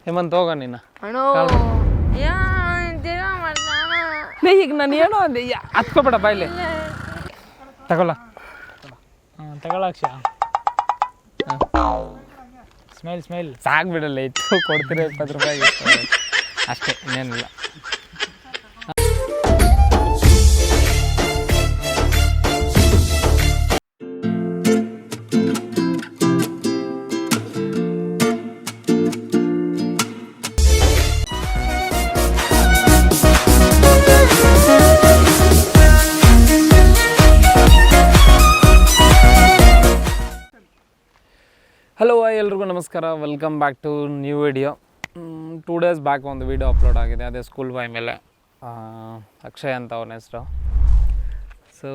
ಹೇಮಂತ್ ಹೋಗ ನೀನು ಈಗ ನಾನು ಏನೋ ಅಂದೆ ಹತ್ಕೋಬೇಡ ಬಾಯ್ಲಿ ತಗೊಳ್ಳ ತಗೊಳಕ್ಷ ಸ್ಮೈಲ್ ಸಾಕ್ಬಿಡಲ್ಲ ಇತ್ತು ಕೊಡ್ತೀರ 20 ರೂಪಾಯಿ ಅಷ್ಟೇ ಇನ್ನೇನಿಲ್ಲ. ಹಲೋ ಎಲ್ರಿಗೂ ನಮಸ್ಕಾರ, welcome back to new video. 2 days back ಒಂದು ವಿಡಿಯೋ ಅಪ್ಲೋಡ್ ಆಗಿದೆ, ಅದೇ ಸ್ಕೂಲ್ ಬಾಯ್ ಮೇಲೆ. ಅಕ್ಷಯ್ ಅಂತ ಅವನ ಹೆಸರು. ಸೊ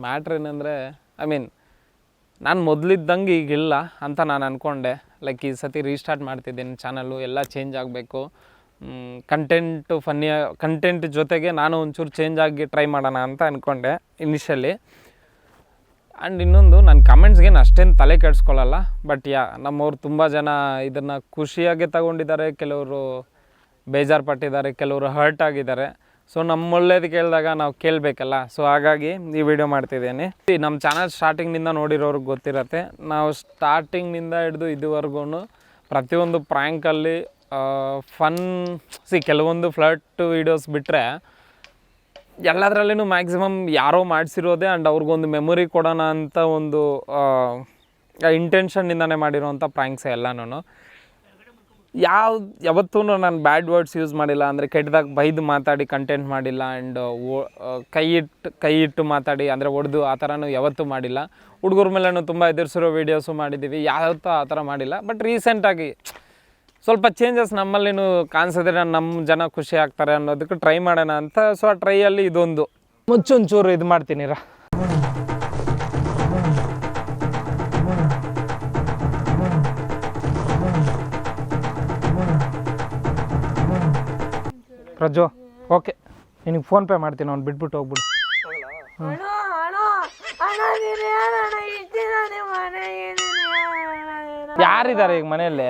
ಮ್ಯಾಟ್ರ್ ಏನಂದರೆ, ನಾನು ಮೊದಲಿದ್ದಂಗೆ ಈಗಿಲ್ಲ ಅಂತ ನಾನು ಅಂದ್ಕೊಂಡೆ. ಲೈಕ್ ಈ ಸತಿ ರೀಸ್ಟಾರ್ಟ್ ಮಾಡ್ತಿದ್ದೀನಿ ಚಾನಲ್ಲು, ಎಲ್ಲ ಚೇಂಜ್ ಆಗಬೇಕು, ಕಂಟೆಂಟ್ ಜೊತೆಗೆ ನಾನು ಒಂಚೂರು ಚೇಂಜ್ ಆಗಿ ಟ್ರೈ ಮಾಡೋಣ ಅಂತ ಅಂದ್ಕೊಂಡೆ ಇನಿಷಿಯಲಿ. ಆ್ಯಂಡ್ ಇನ್ನೊಂದು, ನನ್ನ ಕಮೆಂಟ್ಸ್ಗೇನು ಅಷ್ಟೇನು ತಲೆ ಕೆಡಿಸ್ಕೊಳ್ಳಲ್ಲ, ಬಟ್ ನಮ್ಮವ್ರು ತುಂಬ ಜನ ಇದನ್ನು ಖುಷಿಯಾಗಿ ತಗೊಂಡಿದ್ದಾರೆ, ಕೆಲವರು ಬೇಜಾರು ಪಟ್ಟಿದ್ದಾರೆ, ಕೆಲವರು ಹರ್ಟ್ ಆಗಿದ್ದಾರೆ. ಸೊ ನಮ್ಮ ಒಳ್ಳೇದು ಕೇಳಿದಾಗ ನಾವು ಕೇಳಬೇಕಲ್ಲ. ಸೊ ಹಾಗಾಗಿ ಈ ವಿಡಿಯೋ ಮಾಡ್ತಿದ್ದೀನಿ. ನಮ್ಮ ಚಾನಲ್ ಸ್ಟಾರ್ಟಿಂಗ್ನಿಂದ ನೋಡಿರೋರ್ಗೆ ಗೊತ್ತಿರತ್ತೆ, ನಾವು ಸ್ಟಾರ್ಟಿಂಗ್ನಿಂದ ಹಿಡಿದು ಇದುವರೆಗೂ ಪ್ರತಿಯೊಂದು ಪ್ರ್ಯಾಂಕಲ್ಲಿ ಕೆಲವೊಂದು ಫ್ಲರ್ಟ್ ವೀಡಿಯೋಸ್ ಬಿಟ್ಟರೆ ಎಲ್ಲದರಲ್ಲೂ ಮ್ಯಾಕ್ಸಿಮಮ್ ಯಾರೋ ಮಾಡಿಸಿರೋದೆ. ಆ್ಯಂಡ್ ಅವ್ರಿಗೊಂದು ಮೆಮೊರಿ ಕೊಡೋಣ ಅಂತ ಒಂದು ಇಂಟೆನ್ಷನ್ನಿಂದನೇ ಮಾಡಿರೋವಂಥ ಪ್ರ್ಯಾಂಕ್ಸೇ ಎಲ್ಲನೂ. ಯಾವತ್ತೂ ನಾನು ಬ್ಯಾಡ್ ವರ್ಡ್ಸ್ ಯೂಸ್ ಮಾಡಿಲ್ಲ, ಅಂದರೆ ಕೆಟ್ಟದಾಗ ಬೈದು ಮಾತಾಡಿ ಕಂಟೆಂಟ್ ಮಾಡಿಲ್ಲ. ಆ್ಯಂಡ್ ಕೈ ಇಟ್ಟು ಮಾತಾಡಿ ಅಂದರೆ ಹೊಡೆದು ಆ ಥರನೂ ಯಾವತ್ತೂ ಮಾಡಿಲ್ಲ. ಹುಡುಗರ ಮೇಲೂ ತುಂಬ ಎದುರಿಸಿರೋ ವೀಡಿಯೋಸು ಮಾಡಿದ್ದೀವಿ, ಯಾವತ್ತೂ ಆ ಥರ ಮಾಡಿಲ್ಲ. ಬಟ್ ರೀಸೆಂಟಾಗಿ ಸ್ವಲ್ಪ ಚೇಂಜಸ್ ನಮ್ಮಲ್ಲಿನೂ ಕಾಣಿಸಿದ್ರೆ ನಮ್ಮ ಜನ ಖುಷಿ ಆಗ್ತಾರೆ ಅನ್ನೋದಕ್ಕೆ ಟ್ರೈ ಮಾಡೋಣ ಅಂತ. ಸೊ ಆ ಟ್ರೈಯಲ್ಲಿ ಇದೊಂದು ಮುಂಚೂರು ಇದು ಮಾಡ್ತೀನಿ ಪ್ರಜೋ. ಓಕೆ, ನಿನಗೆ ಫೋನ್ಪೇ ಮಾಡ್ತೀನಿ, ಅವ್ನು ಬಿಟ್ಬಿಟ್ಟು ಹೋಗ್ಬಿಡು. ಯಾರಿದ್ದಾರೆ ಈಗ ಮನೆಯಲ್ಲಿ?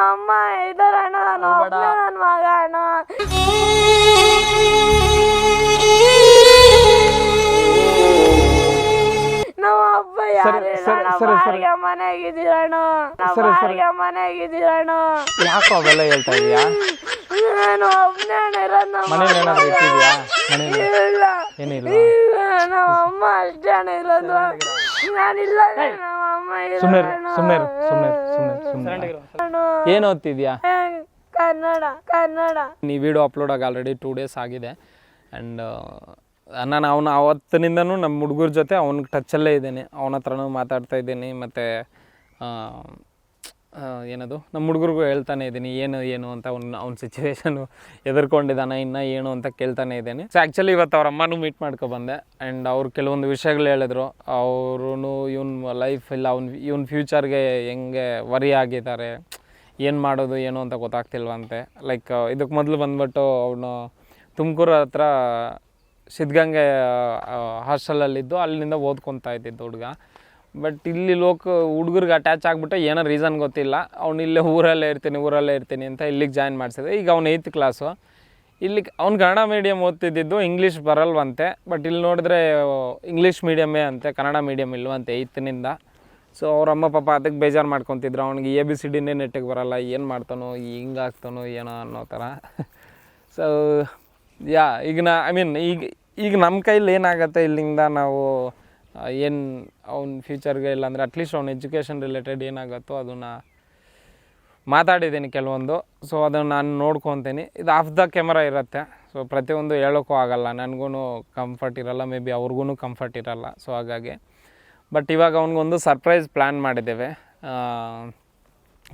ಅಮ್ಮ ಇದ್ದಾರೆ ಅಣ್ಣ, ನನ್ನ ಮಗ ಅಣ್ಣ. ನಮ್ಮ ಅಪ್ಪ ಯಾರಿಲ್ಲ, ಮನೆಗಿದ್ದೀರಣ್ಣ, ಮನೆಗಿದ್ದೀರಣ್ಣ. ಯಾಕೋ ಅವೆಲ್ಲ ಹೇಳ್ತಾ ಇದೀಯಾ? ನಾನು ಒಬ್ಬನೇ ಇರೋದು. ಮನೇಲಿ ಏನಾದ್ರು ಇಟ್ಟಿದ್ಯಾ? ಇಲ್ಲ, ಏನಿಲ್ಲ, ನಮ್ಮ ಅಮ್ಮ ಅಷ್ಟೇ ಇರೋದು. ನಾನಿಲ್ಲ, ನಮ್ಮ ಅಮ್ಮ ಸುಮ್ಮನೆ. ಏನು ಓದ್ತಿದ್ಯಾ? ಕನ್ನಡ. ಈ ವಿಡಿಯೋ ಅಪ್ಲೋಡ್ ಆಗಿ ಆಲ್ರೆಡಿ 2 ಡೇಸ್ ಆಗಿದೆ. ಆ್ಯಂಡ್ ನಾನು ಅವತ್ತಿನಿಂದನೂ ನಮ್ಮ ಹುಡುಗರ ಜೊತೆ ಅವ್ನಿಗೆ ಟಚ್ಚಲ್ಲೇ ಇದ್ದೀನಿ, ಅವನ ಹತ್ರನೂ ಮಾತಾಡ್ತಾ ಇದ್ದೀನಿ. ಮತ್ತು ಏನದು ನಮ್ಮ ಹುಡುಗರಿಗೂ ಹೇಳ್ತಾನೆ ಇದ್ದೀನಿ ಏನು ಅಂತ. ಅವ್ನ ಸಿಚುವೇಶನು ಎದುರ್ಕೊಂಡಿದ್ದಾನೆ, ಇನ್ನೂ ಏನು ಅಂತ ಕೇಳ್ತಾನೆ ಇದ್ದೀನಿ. ಸೊ ಆ್ಯಕ್ಚುಲಿ ಇವತ್ತು ಅವ್ರ ಅಮ್ಮನೂ ಮೀಟ್ ಮಾಡ್ಕೊಬಂದೆ. ಆ್ಯಂಡ್ ಅವ್ರು ಕೆಲವೊಂದು ವಿಷಯಗಳು ಹೇಳಿದ್ರು. ಅವರು ಇವನ ಲೈಫ್ ಇಲ್ಲ, ಇವನ ಫ್ಯೂಚರ್ಗೆ ಹೆಂಗೆ ವರಿ ಆಗಿದ್ದಾರೆ, ಏನು ಮಾಡೋದು ಏನು ಅಂತ ಗೊತ್ತಾಗ್ತಿಲ್ವಂತೆ. ಲೈಕ್ ಇದಕ್ಕೆ ಮೊದಲು ಬಂದ್ಬಿಟ್ಟು ಅವನು ತುಮಕೂರು ಹತ್ರ ಸಿದ್ಧಗಂಗೆ ಹಾಸ್ಟೆಲಲ್ಲಿದ್ದು, ಅಲ್ಲಿಂದ ಓದ್ಕೊತಾ ಇದ್ದಿದ್ದು ಹುಡುಗ. ಬಟ್ ಇಲ್ಲಿ ಹುಡುಗರಿಗೆ ಅಟ್ಯಾಚ್ ಆಗಿಬಿಟ್ಟು ಏನೋ ರೀಸನ್ ಗೊತ್ತಿಲ್ಲ, ಅವ್ನು ಇಲ್ಲೇ ಊರಲ್ಲೇ ಇರ್ತೀನಿ ಅಂತ ಇಲ್ಲಿಗೆ ಜಾಯ್ನ್ ಮಾಡಿಸಿದೆ. ಈಗ ಅವ್ನು 8th ಕ್ಲಾಸು. ಇಲ್ಲಿಗೆ ಅವ್ನು ಕನ್ನಡ ಮೀಡಿಯಮ್ ಓದ್ತಿದ್ದಿದ್ದು, ಇಂಗ್ಲೀಷ್ ಬರಲ್ವಂತೆ. ಬಟ್ ಇಲ್ಲಿ ನೋಡಿದ್ರೆ ಇಂಗ್ಲೀಷ್ ಮೀಡಿಯಮ್ಮೇ ಅಂತೆ, ಕನ್ನಡ ಮೀಡಿಯಮ್ ಇಲ್ವಂತೆ 8th. ಸೊ ಅವ್ರಮ್ಮ ಪಾಪ ಅದಕ್ಕೆ ಬೇಜಾರು ಮಾಡ್ಕೊತಿದ್ರು, ಅವ್ನಿಗೆ ABCD ನೆಟ್ಟಿಗೆ ಬರಲ್ಲ, ಏನು ಮಾಡ್ತಾನೋ, ಹಿಂಗಾಗ್ತಾನೋ ಏನೋ ಅನ್ನೋ ಥರ. ಸೊ ಈಗ ಈಗ ನಮ್ಮ ಕೈಲಿ ಏನಾಗುತ್ತೆ ಇಲ್ಲಿಂದ ನಾವು ಏನು ಅವ್ನ ಫ್ಯೂಚರ್ಗೆ ಇಲ್ಲಾಂದರೆ ಅಟ್ಲೀಸ್ಟ್ ಅವ್ನ ಎಜುಕೇಷನ್ ರಿಲೇಟೆಡ್ ಏನಾಗುತ್ತೋ ಅದನ್ನು ಮಾತಾಡಿದ್ದೀನಿ ಕೆಲವೊಂದು. ಸೊ ಅದನ್ನು ನಾನು ನೋಡ್ಕೊತೀನಿ. ಇದು ಆಫ್ ದ ಕ್ಯಾಮರಾ ಇರುತ್ತೆ. ಸೊ ಪ್ರತಿಯೊಂದು ಹೇಳೋಕ್ಕೂ ಆಗೋಲ್ಲ, ನನಗೂ ಕಂಫರ್ಟ್ ಇರೋಲ್ಲ, ಮೇ ಬಿ ಅವ್ರಿಗೂ ಕಂಫರ್ಟ್ ಇರೋಲ್ಲ. ಸೊ ಹಾಗಾಗಿ ಬಟ್ ಇವಾಗ ಅವ್ನಿಗೊಂದು ಸರ್ಪ್ರೈಸ್ ಪ್ಲ್ಯಾನ್ ಮಾಡಿದ್ದೇವೆ.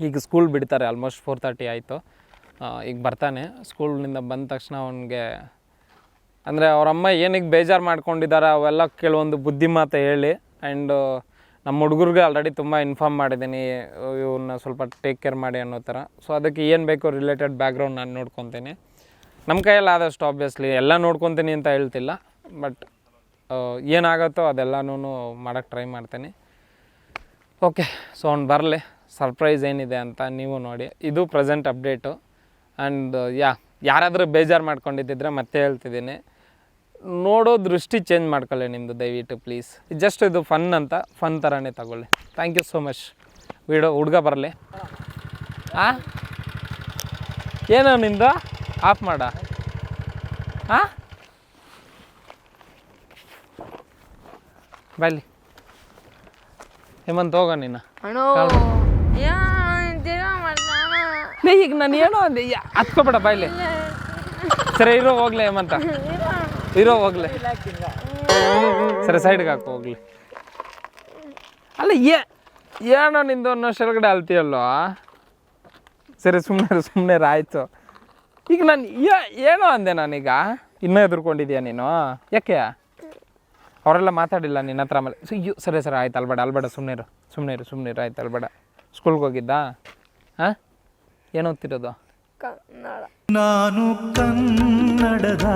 ಈಗ ಸ್ಕೂಲ್ ಬಿಡ್ತಾರೆ, ಆಲ್ಮೋಸ್ಟ್ 4:30 ಆಯಿತು. ಈಗ ಬರ್ತಾನೆ. ಸ್ಕೂಲಿನಿಂದ ಬಂದ ತಕ್ಷಣ ಅವನಿಗೆ ಅಂದರೆ ಅವರಮ್ಮ ಏನಕ್ಕೆ ಬೇಜಾರು ಮಾಡ್ಕೊಂಡಿದ್ದಾರೆ ಅವೆಲ್ಲ ಕೆಲವೊಂದು ಬುದ್ಧಿ ಮಾತು ಹೇಳಿ. ಆ್ಯಂಡ್ ನಮ್ಮ ಹುಡುಗರಿಗೆ ಆಲ್ರೆಡಿ ತುಂಬ ಇನ್ಫಾರ್ಮ್ ಮಾಡಿದ್ದೀನಿ, ಇವನ್ನ ಸ್ವಲ್ಪ ಟೇಕ್ ಕೇರ್ ಮಾಡಿ ಅನ್ನೋ ಥರ. ಸೊ ಅದಕ್ಕೆ ಏನು ಬೇಕೋ ರಿಲೇಟೆಡ್ ಬ್ಯಾಕ್ಗ್ರೌಂಡ್ ನಾನು ನೋಡ್ಕೊತೀನಿ. ನಮ್ಮ ಕೈಯಲ್ಲಿ ಆದಷ್ಟು ಆಬ್ವಿಯಸ್ಲಿ ಎಲ್ಲ ನೋಡ್ಕೊತೀನಿ ಅಂತ ಹೇಳ್ತಿಲ್ಲ, ಬಟ್ ಏನಾಗುತ್ತೋ ಅದೆಲ್ಲನೂ ಮಾಡೋಕ್ಕೆ ಟ್ರೈ ಮಾಡ್ತೀನಿ. ಓಕೆ, ಸೊ ಅವ್ನು ಬರಲಿ. ಸರ್ಪ್ರೈಸ್ ಏನಿದೆ ಅಂತ ನೀವು ನೋಡಿ. ಇದು ಪ್ರೆಸೆಂಟ್ ಅಪ್ಡೇಟು. ಆ್ಯಂಡ್ ಯಾರಾದರೂ ಬೇಜಾರು ಮಾಡ್ಕೊಂಡಿದ್ದಿದ್ರೆ ಮತ್ತೆ ಹೇಳ್ತಿದ್ದೀನಿ, ನೋಡೋ ದೃಷ್ಟಿ ಚೇಂಜ್ ಮಾಡ್ಕೊಳ್ಳಿ ನಿಮ್ಮದು ದಯವಿಟ್ಟು ಪ್ಲೀಸ್. ಜಸ್ಟ್ ಇದು ಫನ್ ಅಂತ, ಫನ್ ಥರನೇ ತಗೊಳ್ಳಿ. Thank you so much. ಹುಡುಗ ಬರಲಿ. ಹಾಂ, ಏನೋ ನಿಂದು ಆಫ್ ಮಾಡ. ಹಾಂ, ಬಲ್ಲಿ ಹೇಮಂತ್ ಹೋಗೋ ನೀನು. ಈಗ ನಾನು ಏನೋ ಅಂದೆ, ಹತ್ಕೋಬೇಡ ಬಾಯ್ಲಿ. ಸರಿ ಇರೋ ಹೋಗ್ಲಿ ಹೇಮಂತ, ಇರೋ ಹೋಗ್ಲಿ. ಸರಿ ಸೈಡ್ಗೆ ಹಾಕೋ ಹೋಗ್ಲಿ. ಅಲ್ಲ ಏನೋ ನಿಂದು ಅನ್ನೋಷ್ಟೊಳಗಡೆ ಅಲ್ತೀಯಲ್ಲೋ. ಸರಿ ಸುಮ್ಮನೆ ಆಯಿತು. ಈಗ ನಾನು ಏನೋ ಅಂದೆ ನಾನೀಗ. ಇನ್ನೂ ಎದುರ್ಕೊಂಡಿದ್ಯಾ ನೀನು? ಯಾಕೆ ಅವರೆಲ್ಲ ಮಾತಾಡಿಲ್ಲ ನಿನ್ನ ಹತ್ರ? ಆಮೇಲೆ ಸರಿ ಆಯ್ತು, ಅಲ್ಬೇಡ ಸುಮ್ಮನೆ ಆಯ್ತು, ಅಲ್ಬೇಡ. ಸ್ಕೂಲ್ಗೆ ಹೋಗಿದ್ದಾ? ಹಾಂ, ಏನು ಓದ್ತಿರೋದು? ನಾನು ಕನ್ನಡದ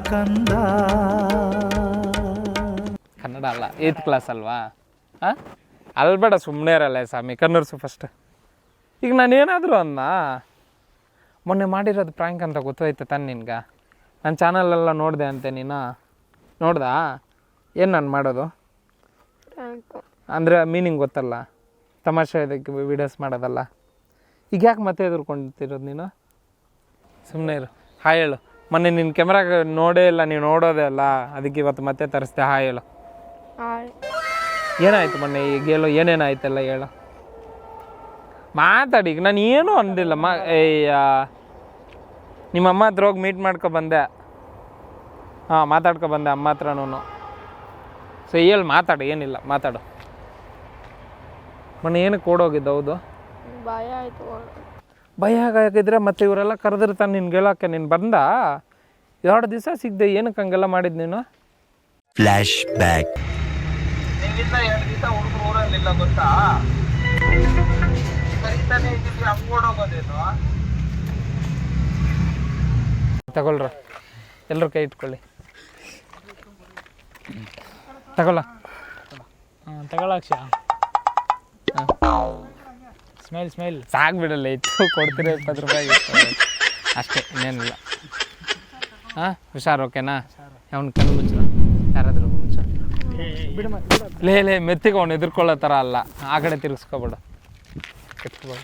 ಕಂದ. ಕನ್ನಡ ಅಲ್ಲ, 8th ಕ್ಲಾಸ್ ಅಲ್ವಾ? ಹಾಂ, ಅಲ್ಬೇಡ ಸುಮ್ಮನೆ ಇರಲ್ಲ ಸ್ವಾಮಿ, ಕನ್ನರ್ಸು ಫಸ್ಟ್. ಈಗ ನಾನು ಏನಾದರೂ ಅನ್ನ ಮೊನ್ನೆ ಮಾಡಿರೋದು ಪ್ರ್ಯಾಂಕ್ ಅಂತ ಗೊತ್ತಾಯ್ತು ತಾನೆ ನಿನ್ಗೆ? ನನ್ನ ಚಾನಲೆಲ್ಲ ನೋಡಿದೆ ಅಂತೆ ನೀನು? ನೋಡ್ದಾ? ಏನು ನಾನು ಮಾಡೋದು ಅಂದರೆ ಮೀನಿಂಗ್ ಗೊತ್ತಲ್ಲ, ತಮಾಷೆ ಇದಕ್ಕೆ ವೀಡಿಯೋಸ್ ಮಾಡೋದಲ್ಲ. ಈಗ ಯಾಕೆ ಮತ್ತೆ ಎದುರ್ಕೊಂತಿರೋದು ನೀನು? ಸುಮ್ಮನೆ ಇರು. ಹಾಯ್ ಹೇಳು. ಮೊನ್ನೆ ನಿನ್ನ ಕ್ಯಾಮ್ರಾಗ ನೋಡೇ ಇಲ್ಲ, ನೀವು ನೋಡೋದೇ ಅಲ್ಲ, ಅದಕ್ಕೆ ಇವತ್ತು ಮತ್ತೆ ತರಿಸ್ದೆ. ಹಾಯ್ ಹೇಳು. ಏನಾಯ್ತು ಮೊನ್ನೆ ಈಗ? ಹೇಳು, ಏನೇನಾಯ್ತಲ್ಲ ಹೇಳು, ಮಾತಾಡಿ. ಈಗ ನಾನು ಏನೂ ಅಂದಿಲ್ಲ. ನಿಮ್ಮ ಅಮ್ಮ ಹತ್ರ ಹೋಗಿ ಮೀಟ್ ಮಾಡ್ಕೊಬಂದೆ. ಹಾಂ, ಮಾತಾಡ್ಕೊಬಂದೆ ಅಮ್ಮ ಹತ್ರನೂ. ಸೊ ಹೇಳಿ, ಮಾತಾಡು, ಏನಿಲ್ಲ ಮಾತಾಡು. ಮೊನ್ನೆ ಏನಕ್ಕೆ ಓಡೋಗಿದ್ದು? ಹೌದು, ಭಯ ಆಯಿತು. ಭಯ ಆಗಿದ್ರೆ ಮತ್ತೆ ಇವರೆಲ್ಲ ಕರೆದಿರ್ತಾನೆ ನಿನ್ಗೆ ಹೇಳೋಕ್ಕೆ. ನೀನು ಬಂದ 2 ದಿವಸ ಸಿಗದೆ ಏನಕ್ಕೆ ಹಂಗೆಲ್ಲ ಮಾಡಿದ್ದು ನೀನು? Flash back. ನಿನ್ಗಿಂತ 2 ದಿವಸ ಹುಡುಗರು ಊರಲ್ಲಿಲ್ಲ ಗೊತ್ತಾ? ಕರೀತಾನೆ ಇದ್ದೀವಿ, ಹಂಗೆ ಓಡೋಗೋದೇನು? ತಗೊಳ್ರ, ಎಲ್ಲರೂ ಕೈ ಇಟ್ಕೊಳ್ಳಿ. ತಗೊಳ್ಳ. ತಗೊಳಕ್ಷ. ಸ್ಮೈಲ್ ಸಾಕು ಬಿಡಲ್ಲ, ಇತ್ತು ಕೊಡ್ತೀರ 20 ರೂಪಾಯಿ ಅಷ್ಟೇ, ಇನ್ನೇನಿಲ್ಲ. ಹಾಂ, ಹುಷಾರು. ಓಕೆನಾ? ಅವ್ನು ಕಣ್ಣು ಮುಚ್ಚ, ಯಾರಾದರೂ ಮುಚ್ಚ. ಲೇ ಮೆತ್ತಿಗೆ ಅವ್ನು ಎದುರ್ಕೊಳ್ಳೋ ಥರ ಅಲ್ಲ, ಆ ಕಡೆ ತಿರ್ಗಿಸ್ಕೊಬೇಡ. ಎತ್ಕೊಬೇಡ.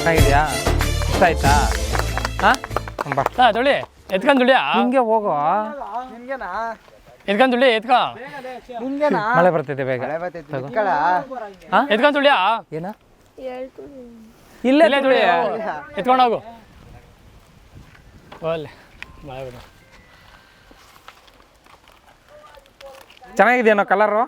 ಚೆನ್ನಾಗಿದೆಯಾ? ಇಷ್ಟ ಆಯ್ತಾ? ಹಾಂ, ಬಾ ತುಳಿ ಎತ್ಕೊಂಡ್ ತುಳಿಯಾ? ಹಿಂಗೆ ಹೋಗೋ. ಎತ್ಕೊಂಡ್ ತುಳಿ, ಎತ್ಕ. ಮಳೆ ಬರ್ತಿದೆ, ಬೇಗ ಎತ್ಕೊಂಡ್ ತುಳಿಯಾ? ಏನ? ಇಲ್ಲೇ ತುಳಿ, ಎತ್ಕೊಂಡು ಹೋಗು. ಒಳ್ಳೆ ಮಳೆ ಬರ. ಚೆನ್ನಾಗಿದೆಯೇನೋ ಕಲರು?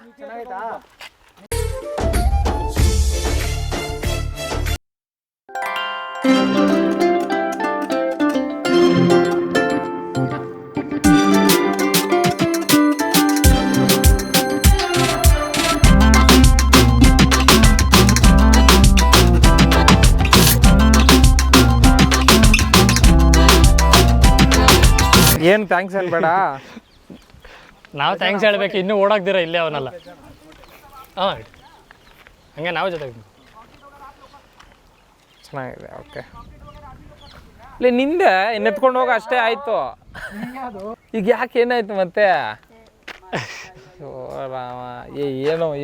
ಏನು ಥ್ಯಾಂಕ್ಸ್ ಅನ್ಬೇಡ. ನಾವು ಥ್ಯಾಂಕ್ಸ್ ಹೇಳ್ಬೇಕು, ಇನ್ನೂ ಓಡಾಕ್ದಿರ ಇಲ್ಲೇ ಅವನಲ್ಲ. ಹಾಂ, ಹಂಗೆ ನಾವು ಜೊತೆಗೆ. ಚೆನ್ನಾಗಿದೆ, ಓಕೆ. ಇಲ್ಲಿ ನಿಂದೆ ನೆತ್ಕೊಂಡು ಹೋಗೋ ಅಷ್ಟೇ ಆಯಿತು. ಈಗ ಯಾಕೆ ಏನಾಯ್ತು ಮತ್ತೆ? ರಾಮ,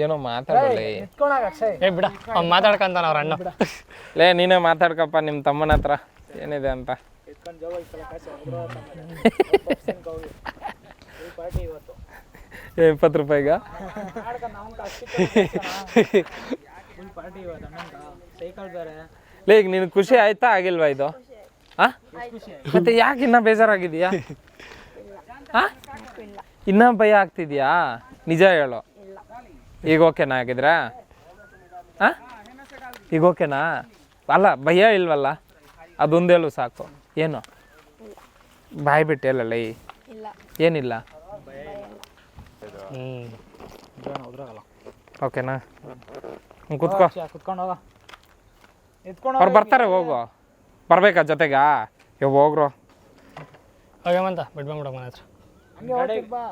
ಏನೋ ಮಾತಾಡಲಿ. ಬಿಡ, ಅವ್ನು ಮಾತಾಡ್ಕಂತಾನ ಅವ್ರ ಅಣ್ಣ. ನೀನೇ ಮಾತಾಡ್ಕಪ್ಪ ನಿಮ್ಮ ತಮ್ಮನ ಹತ್ರ ಏನಿದೆ ಅಂತ. 20 ರೂಪಾಯಿಗ ಈಗ ನಿನ್ ಖುಷಿ ಆಯ್ತಾ ಆಗಿಲ್ವಾ ಇದು? ಮತ್ತೆ ಯಾಕೆ ಇನ್ನ ಬೇಜಾರಾಗಿದೀಯಾ? ಇನ್ನ ಭಯ ಆಗ್ತಿದ್ಯಾ? ನಿಜ ಹೇಳು. ಈಗ ಓಕೆನಾ ಆಗಿದ್ರೆ? ಈಗ ಓಕೆನಾ? ಅಲ್ಲ, ಭಯ ಇಲ್ವಲ್ಲ? ಅದೊಂದು ಹೇಳು ಸಾಕು. ಏನು ಬಾಯ್ ಬಿಟ್ಟು ಹೇಳಲ್ಲ? ಏನಿಲ್ಲ. ಓಕೆನಾ? ಕೂತ್ಕೋ. ಕುತ್ಕೊಂಡು ಹೋಗ ಎತ್ಕೊಂಡು ಅವ್ರು ಬರ್ತಾರೆ, ಹೋಗು. ಬರ್ಬೇಕಾ ಜೊತೆಗಾ? ಹೋಗ್ರು. ಹೋಗ್ಯಮಂತ ಬಿಟ್ಬಂದ್ಬಿಡೋ ಮನೆ ಹತ್ರ ಹಂಗೆ ಬಾ